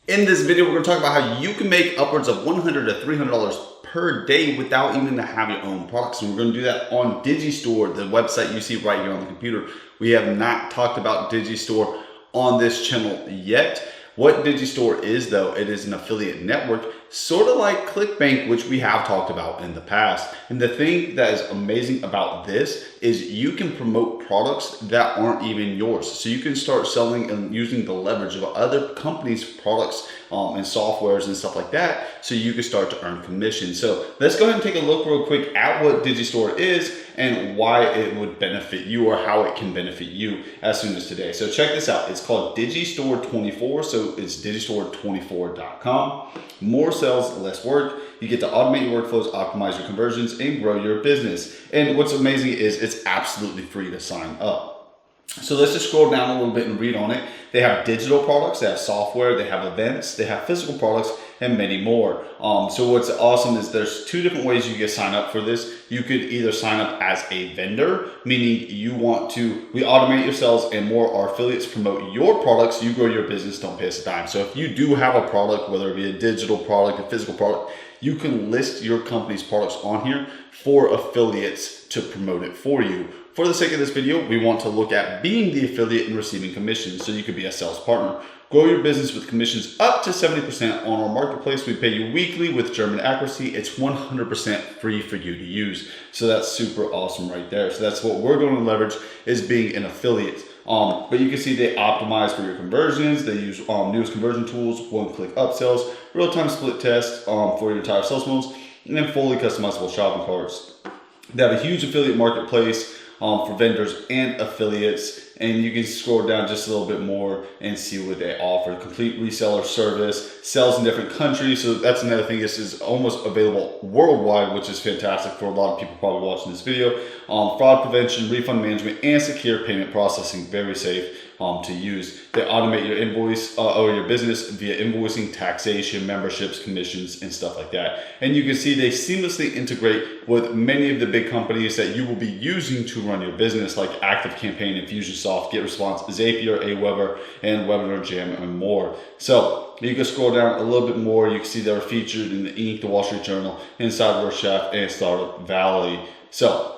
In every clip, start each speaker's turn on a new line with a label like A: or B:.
A: In this video, we're going to talk about how you can make upwards of $100 to $300 per day without even having your own products. And we're going to do that on Digistore, the website you see right here on the computer. We have not talked about Digistore on this channel yet. What Digistore is, though, it is an affiliate network, sort of like ClickBank, which we have talked about in the past. And the thing that is amazing about this is you can promote products that aren't even yours. So you can start selling and using the leverage of other companies' products and softwares and stuff like that, so you can start to earn commission. So let's go ahead and take a look real quick at what Digistore is and why it would benefit you, or how it can benefit you as soon as today. So check this out. It's called Digistore24. So it's Digistore24.com. More sales, less work. You get to automate your workflows, optimize your conversions, and grow your business. And what's amazing is it's absolutely free to sign up. So let's just scroll down a little bit and read on it. They have digital products, they have software, they have events, they have physical products, and many more. So what's awesome is there's two different ways you can sign up for this. You could either sign up as a vendor, meaning we automate your sales and more our affiliates promote your products, you grow your business, don't pay us a dime. So if you do have a product, whether it be a digital product, a physical product, you can list your company's products on here for affiliates to promote it for you. For the sake of this video, we want to look at being the affiliate and receiving commissions. So you could be a sales partner. Grow your business with commissions up to 70% on our marketplace. We pay you weekly with German accuracy. It's 100% free for you to use. So that's super awesome right there. So that's what we're going to leverage, is being an affiliate. But you can see they optimize for your conversions. They use newest conversion tools, one-click upsells, real-time split test for your entire sales funnels, and then fully customizable shopping carts. They have a huge affiliate marketplace for vendors and affiliates, and you can scroll down just a little bit more and see what they offer. Complete reseller service, sales in different countries. So that's another thing. This is almost available worldwide, which is fantastic for a lot of people probably watching this video. Fraud prevention, refund management, and secure payment processing. Very safe to use. They automate your invoice or your business via invoicing, taxation, memberships, commissions, and stuff like that. And you can see they seamlessly integrate with many of the big companies that you will be using to run your business, like ActiveCampaign, Infusionsoft, GetResponse, Zapier, Aweber, and Webinar Jam, and more. So you can scroll down a little bit more. You can see they're featured in the Inc., the Wall Street Journal, Inside Work Chef, and Startup Valley. So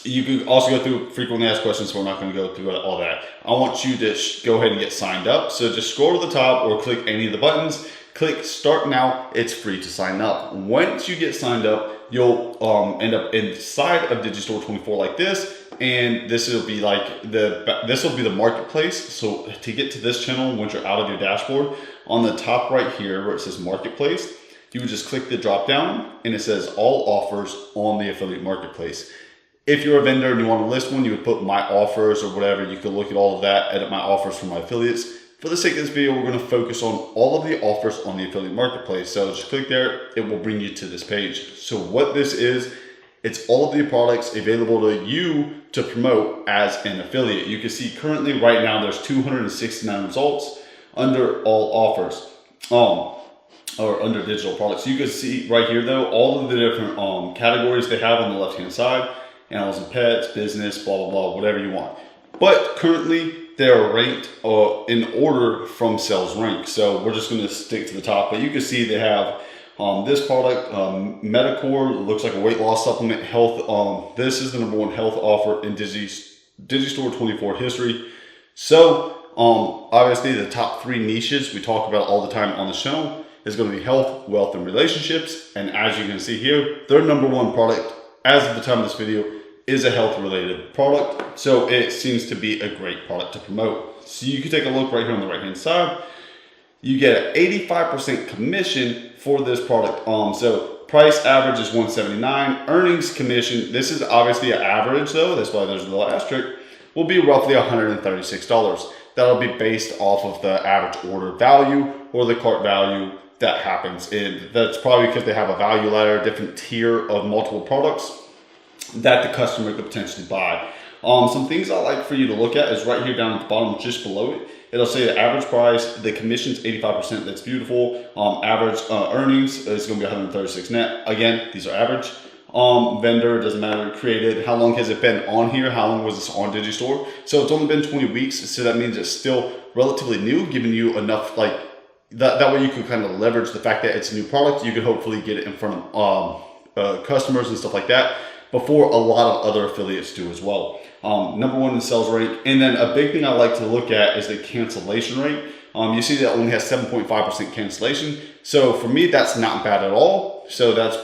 A: you can also go through frequently asked questions, so we're not going to go through all that. I want you to go ahead and get signed up. So just scroll to the top or click any of the buttons. Click Start Now. It's free to sign up. Once you get signed up, you'll end up inside of Digistore24 like this. And this will be like the marketplace. So to get to this channel, once you're out of your dashboard, on the top right here where it says Marketplace, you would just click the drop down and it says All Offers on the Affiliate Marketplace. If you're a vendor and you want to list one, you would put My Offers or whatever. You could look at all of that, edit My Offers for my affiliates. For the sake of this video, we're going to focus on all of the offers on the affiliate marketplace. So just click there, it will bring you to this page. So what this is, it's all of the products available to you to promote as an affiliate. You can see currently right now there's 269 results under all offers, or under digital products. You can see right here though, all of the different categories they have on the left-hand side. Animals and pets, business, blah, blah, blah, whatever you want. But currently, they're ranked in order from sales rank. So we're just going to stick to the top. But you can see they have this product, Metacore, looks like a weight loss supplement, health. This is the #1 health offer in Digistore24 history. So obviously, the top 3 niches we talk about all the time on the channel is going to be health, wealth, and relationships. And as you can see here, their #1 product as of the time of this video is a health related product. So it seems to be a great product to promote. So you can take a look right here on the right hand side. You get an 85% commission for this product. So price average is $179. Earnings commission, this is obviously an average though, that's why there's a little asterisk, will be roughly $136. That'll be based off of the average order value or the cart value that happens. And that's probably because they have a value ladder, different tier of multiple products that the customer could potentially buy. Some things I like for you to look at is right here down at the bottom, just below it. It'll say the average price, the commission's 85%, that's beautiful. Average earnings is gonna be 136 net. Again, these are average. Vendor, doesn't matter, created, how long has it been on here, how long was this on Digistore? So it's only been 20 weeks, so that means it's still relatively new, giving you enough that way you can kind of leverage the fact that it's a new product. You could hopefully get it in front of customers and stuff like that before a lot of other affiliates do as well. Number one in sales rate. And then a big thing I like to look at is the cancellation rate. You see that only has 7.5% cancellation. So for me, that's not bad at all. So that's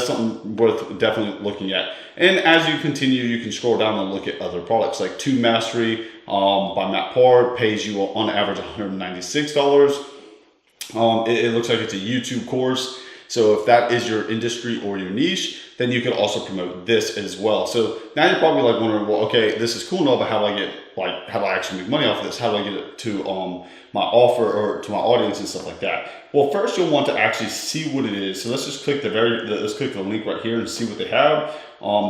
A: something worth definitely looking at. And as you continue, you can scroll down and look at other products like Tube Mastery by Matt Parr pays you on average $196. It looks like it's a YouTube course. So if that is your industry or your niche, then you can also promote this as well. So now you're probably like wondering, well, okay, this is cool and all, but how do I actually make money off of this? How do I get it to my offer or to my audience and stuff like that? Well, first you'll want to actually see what it is. So let's just click let's click the link right here and see what they have.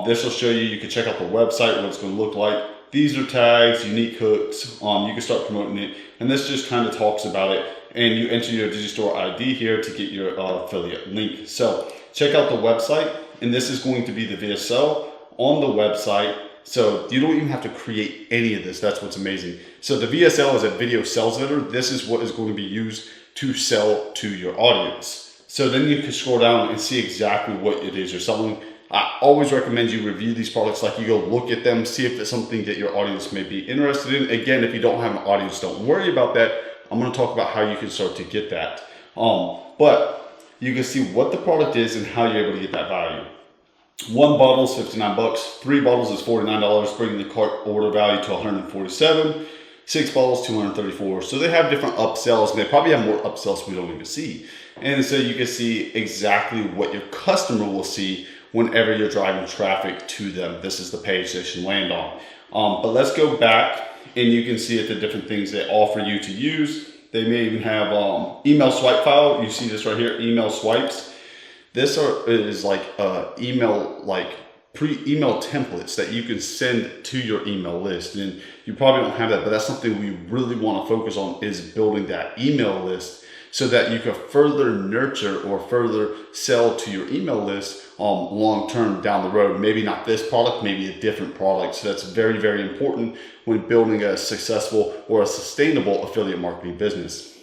A: This will show you. You can check out the website, what it's going to look like. These are tags, unique hooks. You can start promoting it, and this just kind of talks about it. And you enter your Digistore ID here to get your affiliate link. So check out the website, and this is going to be the VSL on the website. So you don't even have to create any of this. That's what's amazing. So the VSL is a video sales letter. This is what is going to be used to sell to your audience. So then you can scroll down and see exactly what it is you're selling. I always recommend you review these products, like you go look at them, see if it's something that your audience may be interested in. Again, if you don't have an audience, don't worry about that. I'm going to talk about how you can start to get that. But you can see what the product is and how you're able to get that value. One bottle is $59. 3 bottles is $49, bringing the cart order value to $147. 6 bottles, $234. So they have different upsells, and they probably have more upsells we don't even see. And so you can see exactly what your customer will see whenever you're driving traffic to them. This is the page they should land on. But let's go back, and you can see the different things they offer you to use. They may even have email swipe file. You see this right here, email swipes. This is like email templates that you can send to your email list. And you probably don't have that, but that's something we really want to focus on, is building that email list so that you can further nurture or further sell to your email list long term down the road. Maybe not this product, maybe a different product. So that's very, very important when building a successful or a sustainable affiliate marketing business.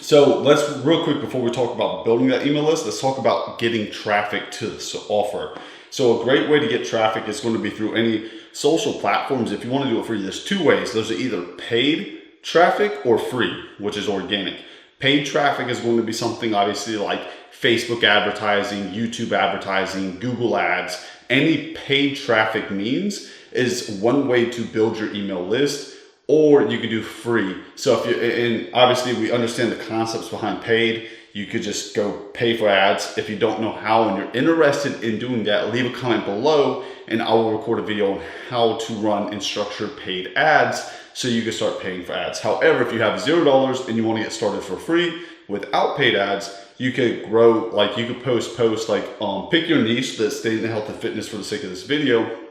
A: So let's real quick, before we talk about building that email list, let's talk about getting traffic to this offer. So a great way to get traffic is going to be through any social platforms. If you want to do it free, there's 2 ways. Those are either paid traffic or free, which is organic. Paid traffic is going to be something obviously like Facebook advertising, YouTube advertising, Google ads. Any paid traffic means is one way to build your email list, or you could do free. So if you, and obviously we understand the concepts behind paid. You could just go pay for ads. If you don't know how and you're interested in doing that, leave a comment below and I will record a video on how to run and structure paid ads so you can start paying for ads. However, if you have $0 and you want to get started for free without paid ads, you could grow, like you could post like, pick your niche. Let's stay in the health and fitness for the sake of this video.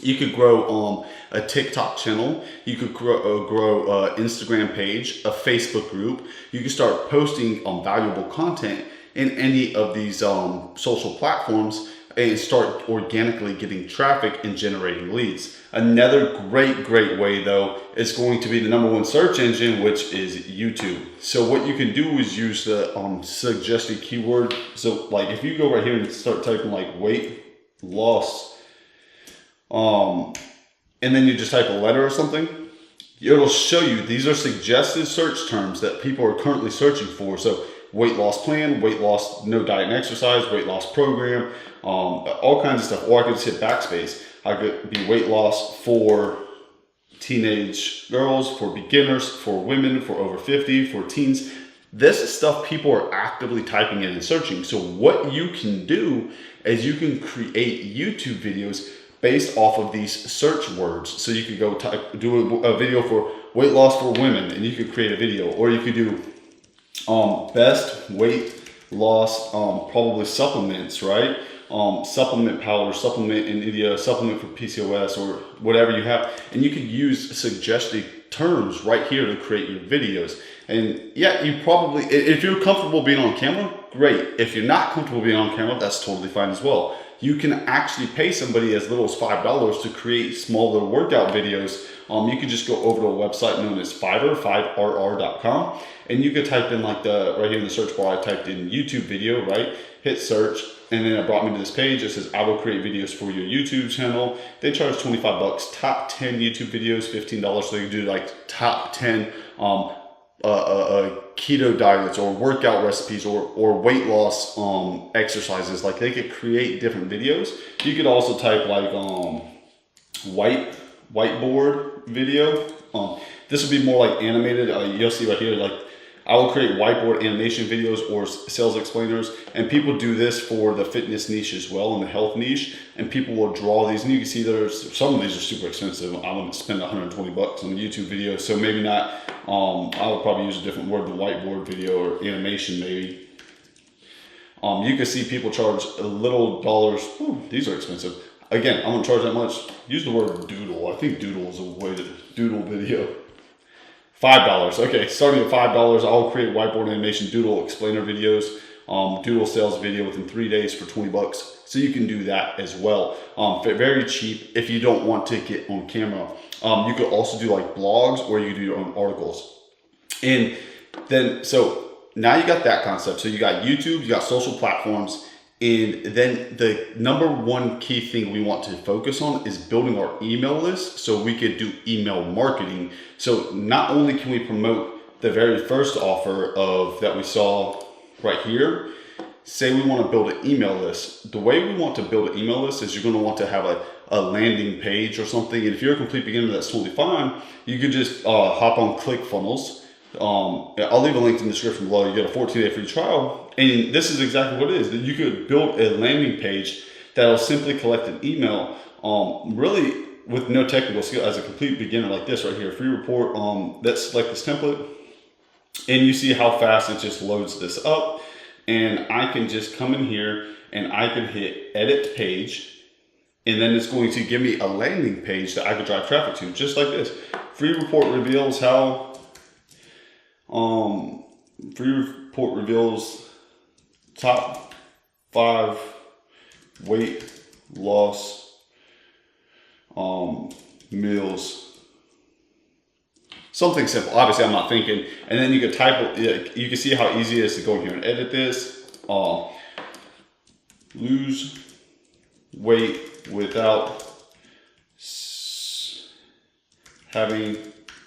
A: You could grow a TikTok channel. You could grow an Instagram page, a Facebook group. You can start posting valuable content in any of these social platforms and start organically getting traffic and generating leads. Another great way though is going to be the #1 search engine, which is YouTube. So what you can do is use the suggested keyword. So like if you go right here and start typing like weight loss, and then you just type a letter or something, it'll show you these are suggested search terms that people are currently searching for. So weight loss plan, weight loss, no diet and exercise, weight loss program, all kinds of stuff. Or I could just hit backspace. I could be weight loss for teenage girls, for beginners, for women, for over 50, for teens. This is stuff people are actively typing in and searching. So what you can do is you can create YouTube videos based off of these search words. So you could go do a video for weight loss for women, and you could create a video, or you could do best weight loss, probably supplements, right? Supplement powder, supplement in India, supplement for PCOS, or whatever you have. And you could use suggested terms right here to create your videos. And yeah, you probably, if you're comfortable being on camera, great. If you're not comfortable being on camera, that's totally fine as well. you can actually pay somebody as little as $5 to create small little workout videos. You can just go over to a website known as fiverr.com, and you could type in like right here in the search bar, I typed in YouTube video, right? Hit search, and then it brought me to this page. It says, I will create videos for your YouTube channel. They charge 25 bucks, top 10 YouTube videos, $15. So you can do like top 10 keto diets or workout recipes or weight loss exercises. Like they could create different videos. You could also type like whiteboard video. This would be more like animated. You'll see right here, like I will create whiteboard animation videos or sales explainers, and people do this for the fitness niche as well and the health niche, and people will draw these, and you can see there's some of these are super expensive. I wouldn't spend 120 bucks on a YouTube video, so maybe not. I would probably use a different word than whiteboard video or animation maybe. You can see people charge little dollars. Ooh, these are expensive. Again, I wouldn't charge that much. Use the word doodle. I think doodle is a way to doodle video. $5. Okay, starting at $5, I'll create whiteboard animation doodle explainer videos, doodle sales video within 3 days for 20 bucks. So you can do that as well. Very cheap if you don't want to get on camera. You could also do like blogs, or you could do your own articles. And then, so now you got that concept. So you got YouTube, you got social platforms, and then the number one key thing we want to focus on is building our email list so we could do email marketing. So not only can we promote the very first offer that we saw right here, say we want to build an email list. The way we want to build an email list is you're going to want to have a landing page or something. And if you're a complete beginner, that's totally fine. You could just hop on ClickFunnels. I'll leave a link in the description below. You get a 14-day free trial. And this is exactly what it is. That you could build a landing page that'll simply collect an email, really with no technical skill, as a complete beginner like this right here. Free report. Let's select this template, and you see how fast it just loads this up. And I can just come in here and I can hit edit page, and then it's going to give me a landing page that I could drive traffic to, just like this. Free report reveals how. Free report reveals top 5 weight loss meals. Something simple. Obviously, I'm not thinking. And then you can type it. You can see how easy it is to go in here and edit this. Lose weight without having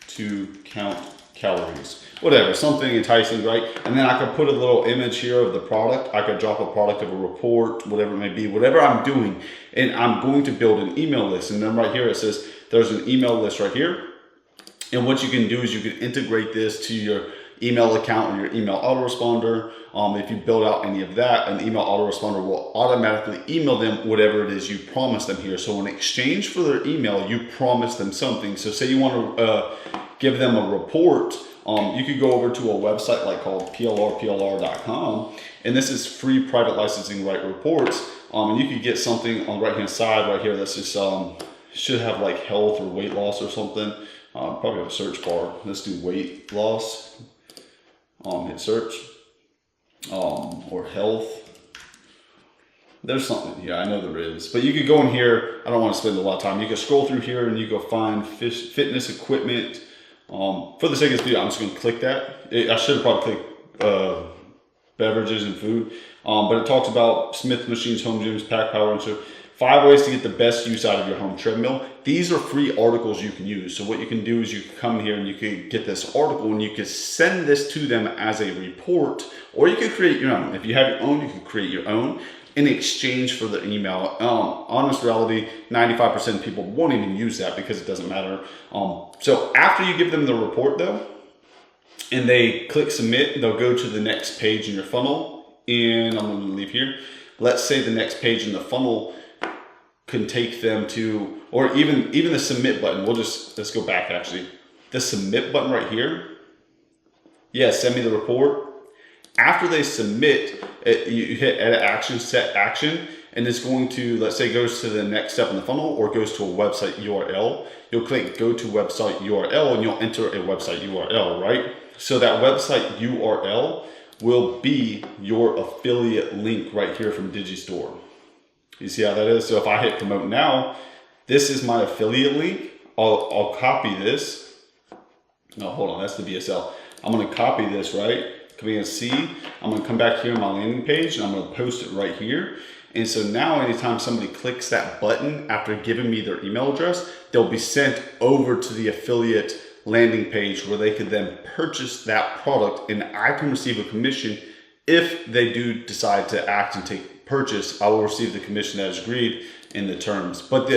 A: to count calories. Whatever, something enticing, right? And then I could put a little image here of the product. I could drop a product of a report, whatever it may be, whatever I'm doing. And I'm going to build an email list. And then right here it says there's an email list right here. And what you can do is you can integrate this to your email account or your email autoresponder. If you build out any of that, an email autoresponder will automatically email them whatever it is you promised them here. So in exchange for their email, you promise them something. So say you want to give them a report. You could go over to a website like called plrplr.com, and this is free private licensing right reports. And you could get something on the right hand side right here that's just should have like health or weight loss or something. Probably have a search bar. Let's do weight loss. Hit search. Or health. There's something here. I know there is, but you could go in here. I don't want to spend a lot of time. You can scroll through here and you go find fitness equipment. For the sake of this video, I'm just going to click that. I should have probably clicked beverages and food, but it talks about Smith machines, home gyms, pack power, and so 5 ways to get the best use out of your home treadmill. These are free articles you can use. So what you can do is you can come here and you can get this article and you can send this to them as a report, or you can create your own. If you have your own, you can create your own in exchange for the email. Honest reality, 95% of people won't even use that because it doesn't matter. So after you give them the report though, and they click submit, they'll go to the next page in your funnel. And I'm going to leave here. Let's say the next page in the funnel can take them to, or even the submit button. Let's go back actually. The submit button right here. Yeah, send me the report. After they submit, you hit edit action, set action, and it's going to, let's say, goes to the next step in the funnel or goes to a website URL. You'll click go to website URL and you'll enter a website URL, right? So that website URL will be your affiliate link right here from Digistore. You see how that is? So if I hit promote now, this is my affiliate link. I'll copy this. No, hold on, that's the VSL. I'm gonna copy this, right? Command C. I'm gonna come back here on my landing page and I'm gonna post it right here. And so now anytime somebody clicks that button after giving me their email address, they'll be sent over to the affiliate landing page where they could then purchase that product, and I can receive a commission. If they do decide to act and take purchase, I will receive the commission that is agreed in the terms. But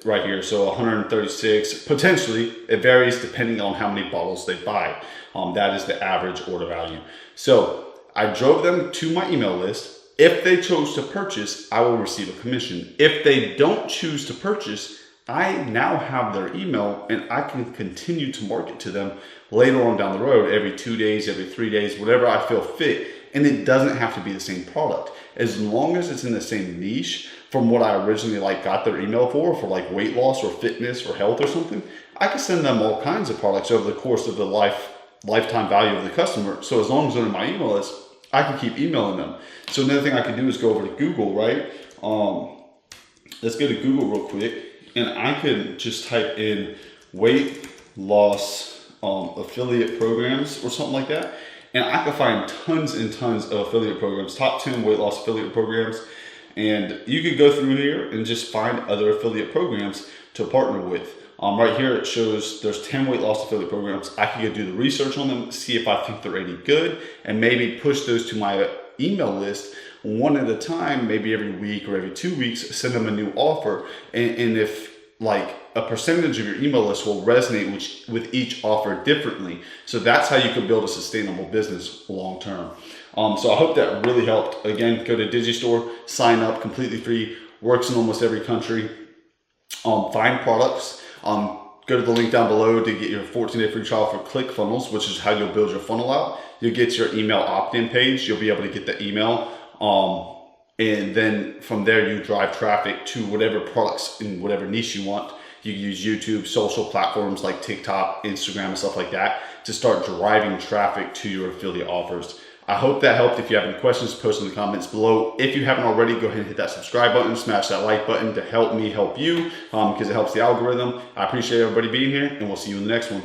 A: right here, so 136, potentially, it varies depending on how many bottles they buy. That is the average order value. So I drove them to my email list. If they chose to purchase, I will receive a commission. If they don't choose to purchase, I now have their email and I can continue to market to them later on down the road, every 2 days, every 3 days, whatever I feel fit. And it doesn't have to be the same product. As long as it's in the same niche from what I originally got their email for like weight loss or fitness or health or something, I can send them all kinds of products over the course of the lifetime value of the customer. So as long as they're in my email list, I can keep emailing them. So another thing I can do is go over to Google, right? Let's go to Google real quick, and I could just type in weight loss affiliate programs or something like that. And I can find tons and tons of affiliate programs, top 10 weight loss affiliate programs. And you could go through here and just find other affiliate programs to partner with. Right here, it shows there's 10 weight loss affiliate programs. I can go do the research on them, see if I think they're any good, and maybe push those to my email list one at a time, maybe every week or every 2 weeks, send them a new offer. And if a percentage of your email list will resonate with each offer differently. So that's how you can build a sustainable business long term. So I hope that really helped. Again, go to Digistore, sign up, completely free, works in almost every country. Find products. Go to the link down below to get your 14-day free trial for ClickFunnels, which is how you'll build your funnel out. You'll get your email opt-in page. You'll be able to get the email. And then from there, you drive traffic to whatever products in whatever niche you want. You can use YouTube, social platforms like TikTok, Instagram, and stuff like that to start driving traffic to your affiliate offers. I hope that helped. If you have any questions, post in the comments below. If you haven't already, go ahead and hit that subscribe button, smash that like button to help me help you, because it helps the algorithm. I appreciate everybody being here, and we'll see you in the next one.